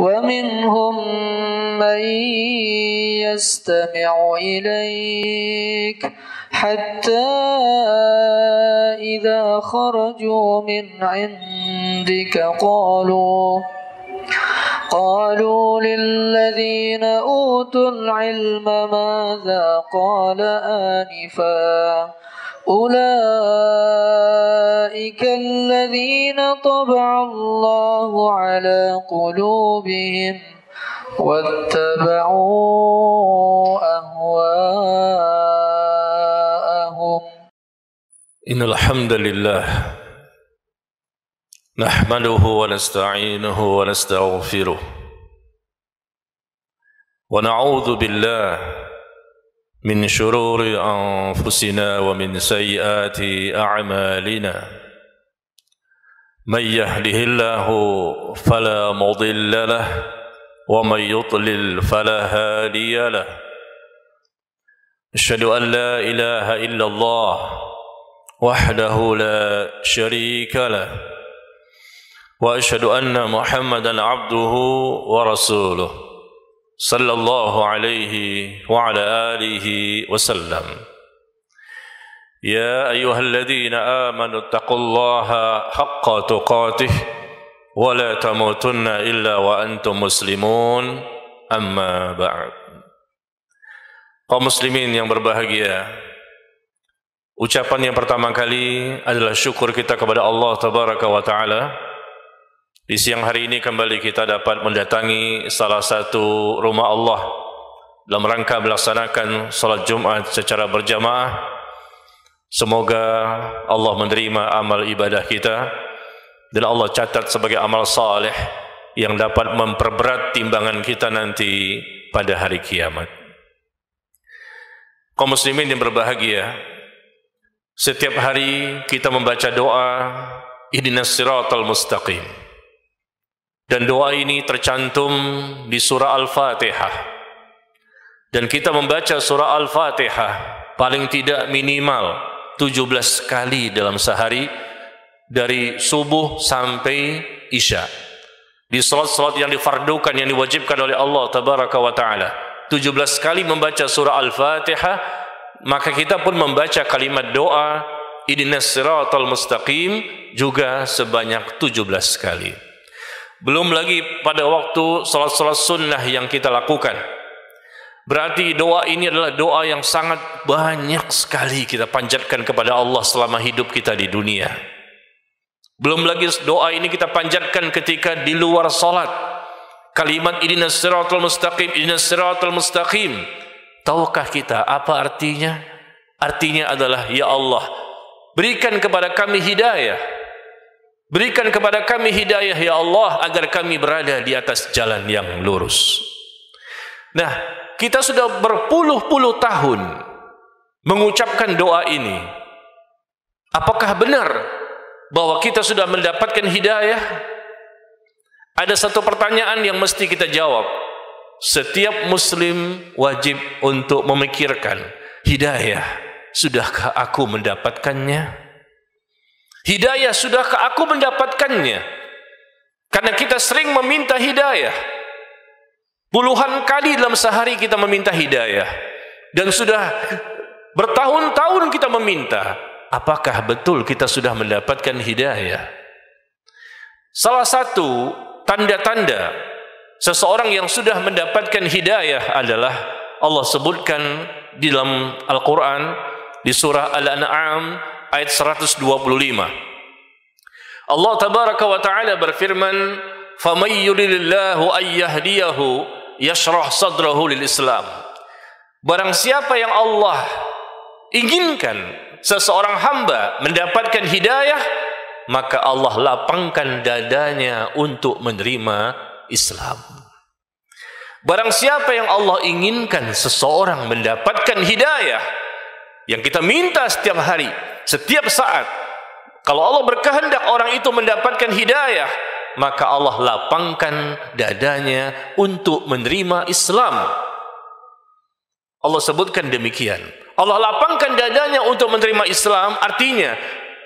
ومنهم من يستمع إليك حتى إذا خرجوا من عندك قالوا للذين أوتوا العلم ماذا قال آنفا أولئك الذين طبع الله على قلوبهم واتبعوا أهواءهم. إن الحمد لله نحمده ونستعينه ونستغفره ونعوذ بالله من شرور أنفسنا ومن سيئات أعمالنا من يهده الله فلا مضل له ومن يضلل فلا هادي له أشهد أن لا إله إلا الله وحده لا شريك له وأشهد أن محمدا عبده ورسوله صلى الله عليه وعلى آله وسلم يا أيها الذين آمنوا اتقوا الله حق تقاته ولا تموتن إلا وأنتم مسلمون أما بعد. Kaum muslimin yang berbahagia, ucapan yang pertama kali adalah syukur kita kepada Allah Tabaraka wa Ta'ala. Di siang hari ini kembali kita dapat mendatangi salah satu rumah Allah dalam rangka melaksanakan salat Jumat secara berjamaah. Semoga Allah menerima amal ibadah kita dan Allah catat sebagai amal saleh yang dapat memperberat timbangan kita nanti pada hari kiamat. Kaum muslimin yang berbahagia, setiap hari kita membaca doa Ihdinas siratal mustaqim. Dan doa ini tercantum di surah Al-Fatihah. Dan kita membaca surah Al-Fatihah paling tidak minimal 17 kali dalam sehari, dari subuh sampai isya. Di salat-salat yang difardukan, yang diwajibkan oleh Allah Tabaraka wa Ta'ala, 17 kali membaca surah Al-Fatihah. Maka kita pun membaca kalimat doa Ihdinas siratal mustaqim juga sebanyak 17 kali. Belum lagi pada waktu salat-salat sunnah yang kita lakukan. Berarti doa ini adalah doa yang sangat banyak sekali kita panjatkan kepada Allah selama hidup kita di dunia. Belum lagi doa ini kita panjatkan ketika di luar salat. Kalimat Ihdinas siratal mustaqim, Ihdinas siratal mustaqim. Tahukah kita apa artinya? Artinya adalah, ya Allah, berikan kepada kami hidayah. Berikan kepada kami hidayah ya Allah agar kami berada di atas jalan yang lurus. Nah, kita sudah berpuluh-puluh tahun mengucapkan doa ini. Apakah benar bahwa kita sudah mendapatkan hidayah? Ada satu pertanyaan yang mesti kita jawab. Setiap muslim wajib untuk memikirkan, hidayah, sudahkah aku mendapatkannya? Hidayah, sudahkah aku mendapatkannya? Karena kita sering meminta hidayah. Puluhan kali dalam sehari kita meminta hidayah. Dan sudah bertahun-tahun kita meminta. Apakah betul kita sudah mendapatkan hidayah? Salah satu tanda-tanda seseorang yang sudah mendapatkan hidayah adalah Allah sebutkan di dalam Al-Quran di surah Al-An'am ayat 125. Allah Tabaraka wa Ta'ala berfirman, "Faman yuridillahu an yahdiyahu yashrah sadrahu lil Islam." Barang siapa yang Allah inginkan seseorang hamba mendapatkan hidayah, maka Allah lapangkan dadanya untuk menerima Islam. Barang siapa yang Allah inginkan seseorang mendapatkan hidayah, yang kita minta setiap hari, setiap saat, kalau Allah berkehendak orang itu mendapatkan hidayah, maka Allah lapangkan dadanya untuk menerima Islam. Allah sebutkan demikian. Allah lapangkan dadanya untuk menerima Islam, artinya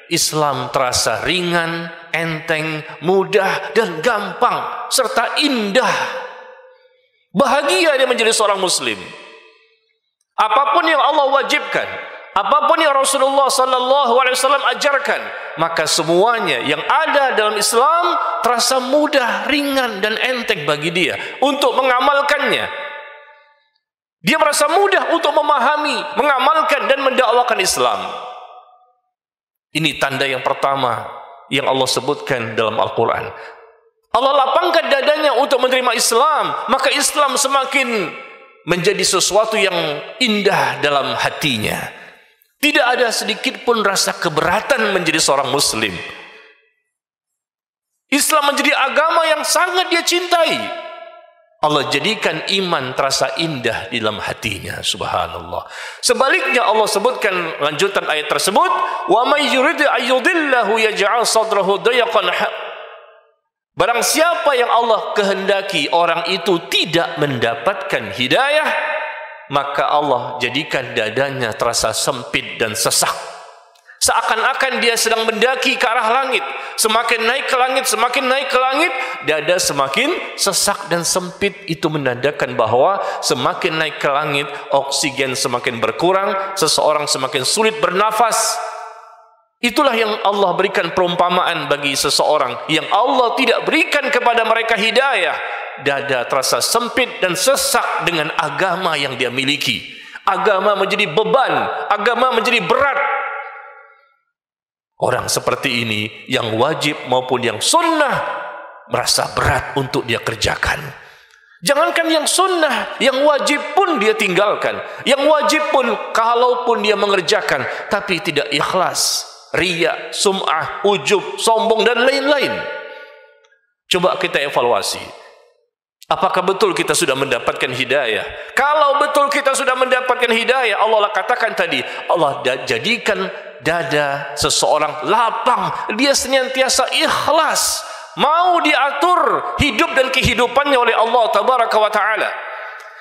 Islam terasa ringan, enteng, mudah, dan gampang, serta indah. Bahagia dia menjadi seorang muslim. Apapun yang Allah wajibkan, apapun yang Rasulullah SAW ajarkan, maka semuanya yang ada dalam Islam terasa mudah, ringan, dan enteng bagi dia untuk mengamalkannya. Dia merasa mudah untuk memahami, mengamalkan, dan mendakwakan Islam. Ini tanda yang pertama yang Allah sebutkan dalam Al-Quran. Allah lapangkan dadanya untuk menerima Islam, maka Islam semakin menjadi sesuatu yang indah dalam hatinya. Tidak ada sedikit pun rasa keberatan menjadi seorang muslim. Islam menjadi agama yang sangat dia cintai. Allah jadikan iman terasa indah di dalam hatinya. Subhanallah. Sebaliknya Allah sebutkan lanjutan ayat tersebut, wa may yurid ayyudillahu yaj'al sadrahu dayaqan. Barang siapa yang Allah kehendaki orang itu tidak mendapatkan hidayah, maka Allah jadikan dadanya terasa sempit dan sesak. Seakan-akan dia sedang mendaki ke arah langit. Semakin naik ke langit, semakin naik ke langit, dada semakin sesak dan sempit. Itu menandakan bahwa semakin naik ke langit, oksigen semakin berkurang, seseorang semakin sulit bernafas. Itulah yang Allah berikan perumpamaan bagi seseorang yang Allah tidak berikan kepada mereka hidayah. Dada terasa sempit dan sesak dengan agama yang dia miliki. Agama menjadi beban, agama menjadi berat. Orang seperti ini yang wajib maupun yang sunnah merasa berat untuk dia kerjakan. Jangankan yang sunnah, yang wajib pun dia tinggalkan. Yang wajib pun kalaupun dia mengerjakan tapi tidak ikhlas, riya, sum'ah, ujub, sombong, dan lain-lain. Coba kita evaluasi. Apakah betul kita sudah mendapatkan hidayah? Kalau betul kita sudah mendapatkan hidayah, Allah katakan tadi, Allah jadikan dada seseorang lapang. Dia senantiasa ikhlas, mau diatur hidup dan kehidupannya oleh Allah Tabaraka wa Ta'ala.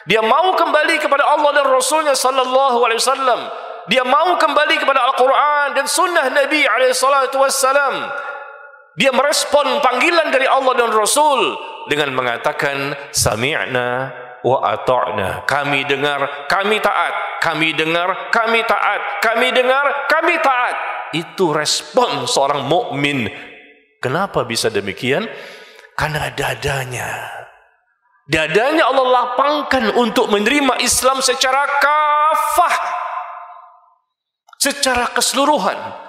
Dia mau kembali kepada Allah dan Rasulnya Sallallahu Alaihi Wasallam. Dia mau kembali kepada Al-Quran dan sunnah Nabi SAW. Dia merespon panggilan dari Allah dan Rasul dengan mengatakan sami'na wa ata'na. Kami dengar, kami taat. Kami dengar, kami taat. Kami dengar, kami taat. Itu respon seorang mukmin. Kenapa bisa demikian? Karena dadanya Allah lapangkan untuk menerima Islam secara kafah, secara keseluruhan.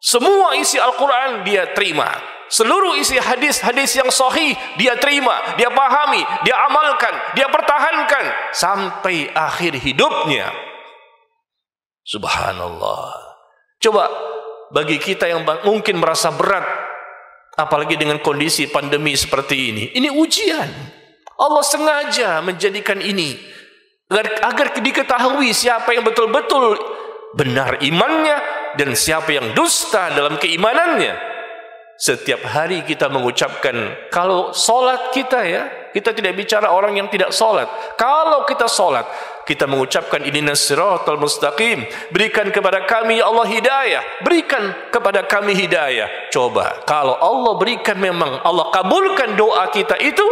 Semua isi Al-Quran dia terima. Seluruh isi hadis-hadis yang sahih dia terima, dia pahami, dia amalkan, dia pertahankan sampai akhir hidupnya. Subhanallah. Coba bagi kita yang mungkin merasa berat, apalagi dengan kondisi pandemi seperti ini ujian. Allah sengaja menjadikan ini agar diketahui siapa yang betul-betul benar imannya dan siapa yang dusta dalam keimanannya. Setiap hari kita mengucapkan, kalau solat kita kita tidak bicara orang yang tidak solat. Kalau kita solat, kita mengucapkan ihdinas siratal mustaqim. Berikan kepada kami ya Allah hidayah. Berikan kepada kami hidayah. Coba, kalau Allah berikan, memang Allah kabulkan doa kita itu,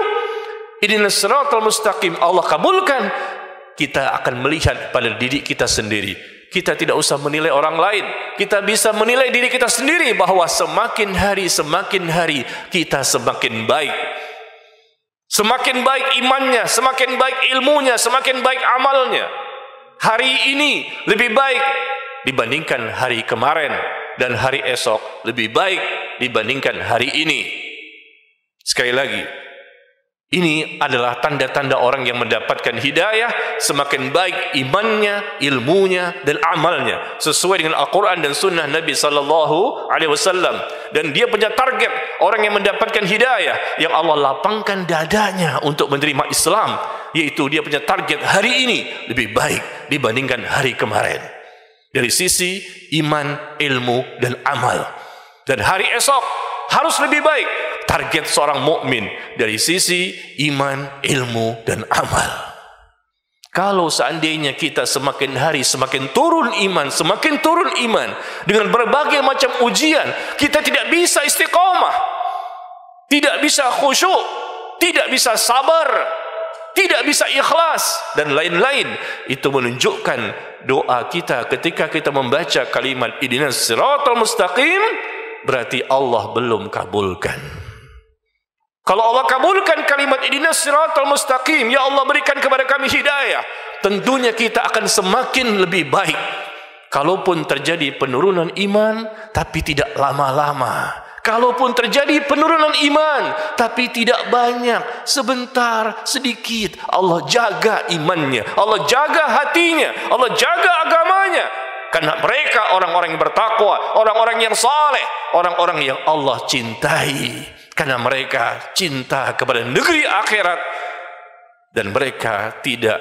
ihdinas siratal mustaqim, Allah kabulkan, kita akan melihat pada diri kita sendiri. Kita tidak usah menilai orang lain. Kita bisa menilai diri kita sendiri bahwa semakin hari kita semakin baik. Semakin baik imannya, semakin baik ilmunya, semakin baik amalnya. Hari ini lebih baik dibandingkan hari kemarin, dan hari esok lebih baik dibandingkan hari ini. Sekali lagi, ini adalah tanda-tanda orang yang mendapatkan hidayah. Semakin baik imannya, ilmunya, dan amalnya sesuai dengan Al-Quran dan sunnah Nabi Sallallahu Alaihi Wasallam. Dan dia punya target, orang yang mendapatkan hidayah, yang Allah lapangkan dadanya untuk menerima Islam, yaitu dia punya target hari ini lebih baik dibandingkan hari kemarin dari sisi iman, ilmu, dan amal. Dan hari esok harus lebih baik. Target seorang mukmin dari sisi iman, ilmu, dan amal. Kalau seandainya kita semakin hari semakin turun iman dengan berbagai macam ujian, kita tidak bisa istiqomah. tidak bisa khusyuk, tidak bisa sabar, tidak bisa ikhlas, dan lain-lain. Itu menunjukkan doa kita ketika kita membaca kalimat ihdinas siratal mustaqim, berarti Allah belum kabulkan. Kalau Allah kabulkan kalimat ihdinas siratal mustaqim, ya Allah berikan kepada kami hidayah, tentunya kita akan semakin lebih baik. Kalaupun terjadi penurunan iman, tapi tidak lama-lama. Kalaupun terjadi penurunan iman, tapi tidak banyak, sebentar, sedikit, Allah jaga imannya, Allah jaga hatinya, Allah jaga agamanya. Karena mereka orang-orang yang bertakwa, orang-orang yang saleh, orang-orang yang Allah cintai. Karena mereka cinta kepada negeri akhirat, dan mereka tidak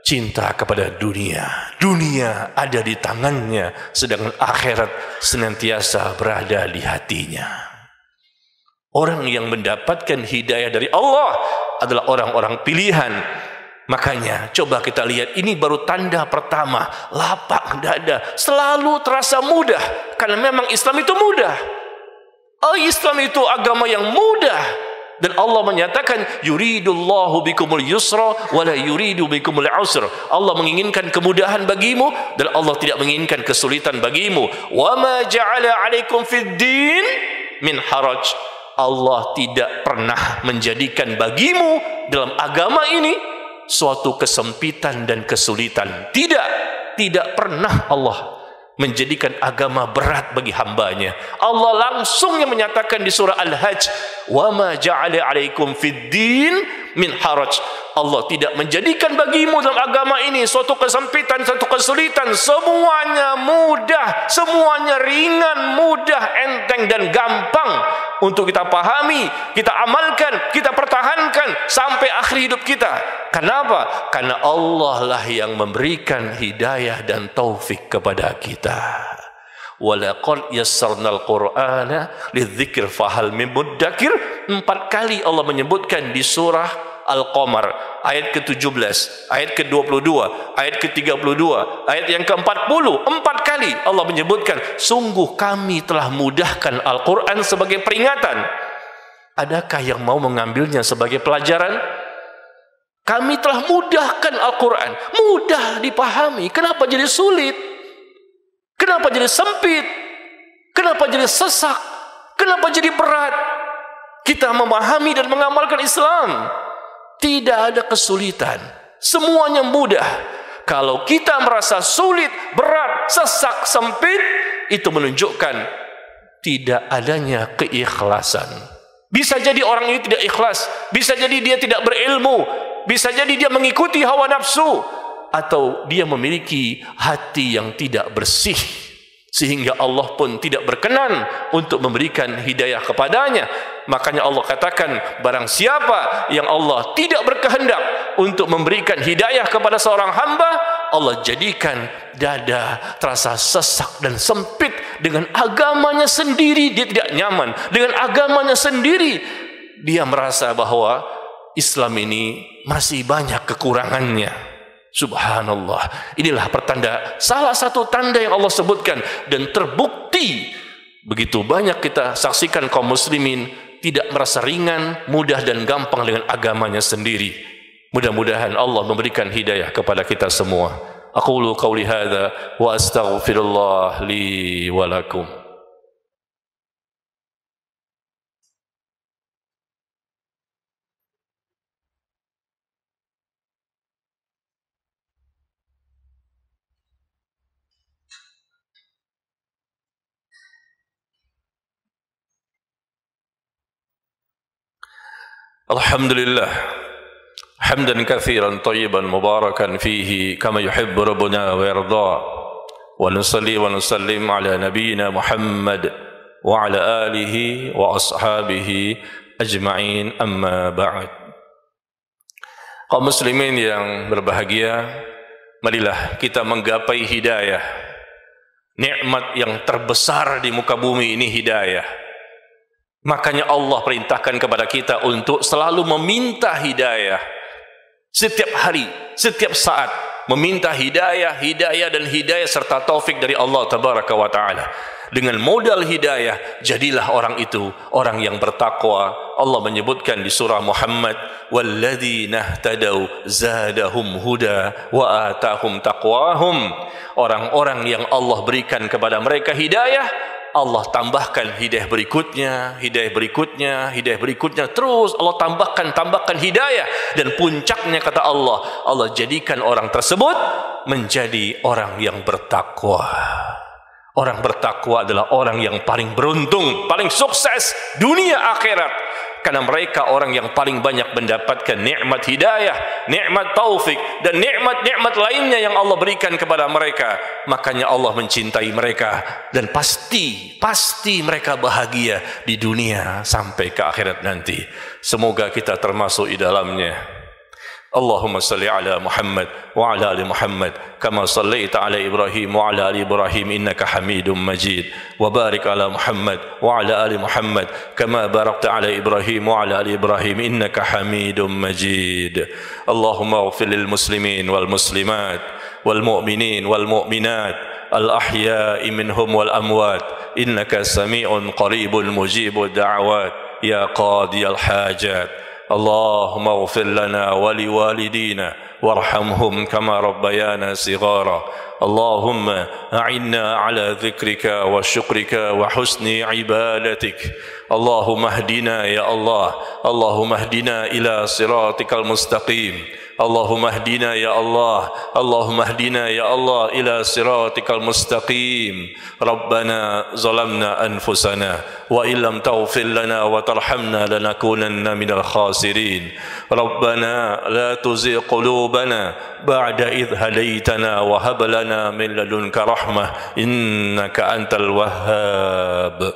cinta kepada dunia. Dunia ada di tangannya, sedangkan akhirat senantiasa berada di hatinya. Orang yang mendapatkan hidayah dari Allah adalah orang-orang pilihan. Makanya coba kita lihat, ini baru tanda pertama, lapang dada, selalu terasa mudah, karena memang Islam itu mudah. Oh, Islam itu agama yang mudah. Dan Allah menyatakan, yuridullahu bikumul yusra wala yuridu bikumul usra. Allah menginginkan kemudahan bagimu, dan Allah tidak menginginkan kesulitan bagimu. Wa ma ja'ala 'alaikum fid din min haraj. Allah tidak pernah menjadikan bagimu dalam agama ini suatu kesempitan dan kesulitan. Tidak pernah Allah menjadikan agama berat bagi hambanya. Allah langsung yang menyatakan di surah Al-Hajj, wa ma ja'ala 'alaikum fid din min haraj. Allah tidak menjadikan bagimu dalam agama ini suatu kesempitan, suatu kesulitan. Semuanya mudah, semuanya ringan, mudah, enteng dan gampang untuk kita pahami, kita amalkan, kita pertahankan sampai akhir hidup kita. Kenapa? Karena Allah lah yang memberikan hidayah dan taufik kepada kita. Walaqad yassarnal Qur'ana lidzikr fahal min muddakir. 4 kali Allah menyebutkan di surah Al-Qamar, ayat ke-17, ayat ke-22, ayat ke-32, ayat yang ke-40. 4 kali Allah menyebutkan, sungguh kami telah mudahkan Al-Quran sebagai peringatan. Adakah yang mau mengambilnya sebagai pelajaran? Kami telah mudahkan Al-Quran, mudah dipahami. Kenapa jadi sulit? Kenapa jadi sempit? Kenapa jadi sesak? Kenapa jadi berat? Kita memahami dan mengamalkan Islam. Tidak ada kesulitan, semuanya mudah. Kalau kita merasa sulit, berat, sesak, sempit, itu menunjukkan tidak adanya keikhlasan. Bisa jadi orang ini tidak ikhlas, bisa jadi dia tidak berilmu, bisa jadi dia mengikuti hawa nafsu, atau dia memiliki hati yang tidak bersih, sehingga Allah pun tidak berkenan untuk memberikan hidayah kepadanya. Makanya Allah katakan, barang siapa yang Allah tidak berkehendak untuk memberikan hidayah kepada seorang hamba, Allah jadikan dada terasa sesak dan sempit dengan agamanya sendiri. Dia tidak nyaman dengan agamanya sendiri. Dia merasa bahwa Islam ini masih banyak kekurangannya. Subhanallah. Inilah pertanda, salah satu tanda yang Allah sebutkan, dan terbukti begitu banyak kita saksikan kaum muslimin tidak merasa ringan, mudah dan gampang dengan agamanya sendiri. Mudah-mudahan Allah memberikan hidayah kepada kita semua. Aqulu qawli hadza wa astaghfirullah li wa lakum. Alhamdulillah, hamdan katsiran thayyiban mubarakan fihi kama yuhibbu rabbuna wa yarda. Wa nusalli wa nusallim ala nabiyyina Muhammad wa ala alihi wa ashabihi ajma'in, amma ba'd. Kaum muslimin yang berbahagia, marilah kita menggapai hidayah. Nikmat yang terbesar di muka bumi ini hidayah. Makanya Allah perintahkan kepada kita untuk selalu meminta hidayah. Setiap hari, setiap saat meminta hidayah, hidayah dan hidayah serta taufik dari Allah tabaraka wa ta'ala. dengan modal hidayah, jadilah orang itu orang yang bertakwa. Allah menyebutkan di surah Muhammad, walladzina ihtadaw zadahum huda wa atahum taqwahum. Orang-orang yang Allah berikan kepada mereka hidayah, Allah tambahkan hidayah berikutnya, hidayah berikutnya, hidayah berikutnya, terus Allah tambahkan hidayah, dan puncaknya kata Allah, Allah jadikan orang tersebut menjadi orang yang bertakwa. Orang bertakwa adalah orang yang paling beruntung, paling sukses dunia akhirat, karena mereka orang yang paling banyak mendapatkan nikmat hidayah, nikmat taufik, dan nikmat-nikmat lainnya yang Allah berikan kepada mereka. Makanya Allah mencintai mereka, dan pasti mereka bahagia di dunia sampai ke akhirat nanti. Semoga kita termasuk di dalamnya. Allahumma salli ala Muhammad wa ala ali Muhammad kama sallaita ala Ibrahim wa ala ali Ibrahim innaka Hamidum Majid, wa barik ala Muhammad wa ala ali Muhammad kama barakta ala Ibrahim wa ala ali Ibrahim innaka Hamidum Majid. Allahumma ighfir lil muslimin wal muslimat wal mu'minin wal mu'minat al ahya'i minhum wal amwat innaka sami'un qaribun mujibud da'awat ya qadiyal hajat. اللهم اغفر لنا ولوالدينا وارحمهم كما ربيانا صغارا. اللهم أعنا على ذكرك وشكرك وحسن عبادتك. اللهم اهدنا يا الله، اللهم اهدنا إلى صراطك المستقيم. اللهم اهدنا يا الله، اللهم اهدنا يا الله إلى صراطك المستقيم. ربنا ظلمنا أنفسنا وإن لم تغفر لنا وترحمنا لنكونن من الخاسرين. ربنا لا تزغ قلوبنا بعد إذ هديتنا وهب لنا من لدنك رحمة إنك أنت الوهاب.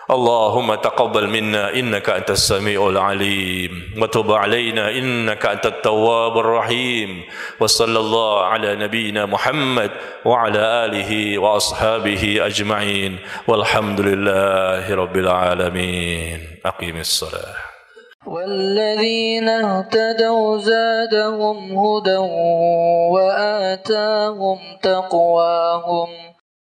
اللهم تقبل منا إنك أنت السميع العليم وتب علينا إنك أنت التواب الرحيم. وصلى الله على نبينا محمد وعلى آله وأصحابه أجمعين والحمد لله رب العالمين. أقيم الصلاة. والذين اهتدوا زادهم هدى وآتاهم تقواهم